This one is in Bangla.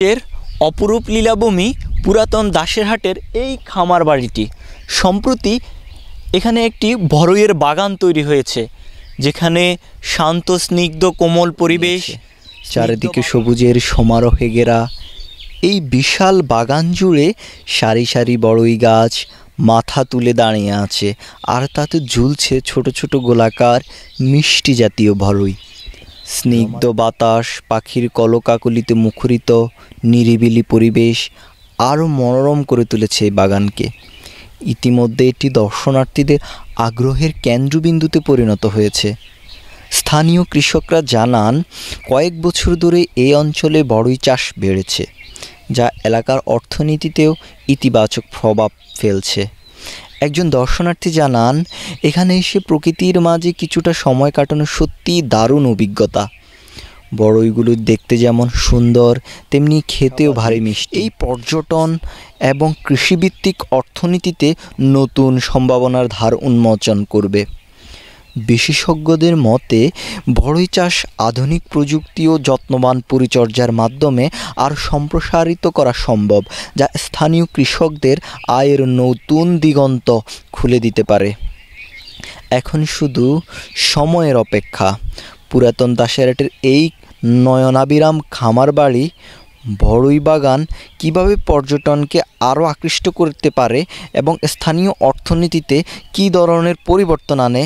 এর অপরূপ লীলাভূমি পুরাতন দাসেরহাটের এই খামার বাড়িটি। সম্প্রতি এখানে একটি বড়ইয়ের বাগান তৈরি হয়েছে, যেখানে শান্ত স্নিগ্ধ কোমল পরিবেশ, চারিদিকে সবুজের সমারোহে ঘেরা। এই বিশাল বাগান জুড়ে সারি সারি বড়ই গাছ মাথা তুলে দাঁড়িয়ে আছে, আর তাতে ঝুলছে ছোট ছোট গোলাকার মিষ্টি জাতীয় বড়ই। স্নিগ্ধ বাতাস, পাখির কলকাকলিতে মুখরিত নিরিবিলি পরিবেশ আরও মনোরম করে তুলেছে এই বাগানকে। ইতিমধ্যে এটি দর্শনার্থীদের আগ্রহের কেন্দ্রবিন্দুতে পরিণত হয়েছে। স্থানীয় কৃষকরা জানান, কয়েক বছর ধরে এই অঞ্চলে বড়ই চাষ বেড়েছে, যা এলাকার অর্থনীতিতেও ইতিবাচক প্রভাব ফেলছে। একজন দর্শনার্থী জানান, এখানে এসে প্রকৃতির মাঝে কিছুটা সময় কাটানো সত্যিই দারুণ অভিজ্ঞতা। বড়ইগুলো দেখতে যেমন সুন্দর, তেমনি খেতেও ভারী মিষ্টি। এই পর্যটন এবং কৃষিভিত্তিক অর্থনীতিতে নতুন সম্ভাবনার ধার উন্মোচন করবে। বিশেষজ্ঞদের মতে, বড়ই চাষ আধুনিক প্রযুক্তি ও যত্নবান পরিচর্যার মাধ্যমে আর সম্প্রসারিত করা সম্ভব, যা স্থানীয় কৃষকদের আয়ের নতুন দিগন্ত খুলে দিতে পারে। এখন শুধু সময়ের অপেক্ষা। পুরাতন দাসেরহাটের এই নয়নাভিরাম খামার বাড়ি বড়ই বাগান কীভাবে পর্যটনকে আরও আকৃষ্ট করতে পারে এবং স্থানীয় অর্থনীতিতে কী ধরনের পরিবর্তন আনে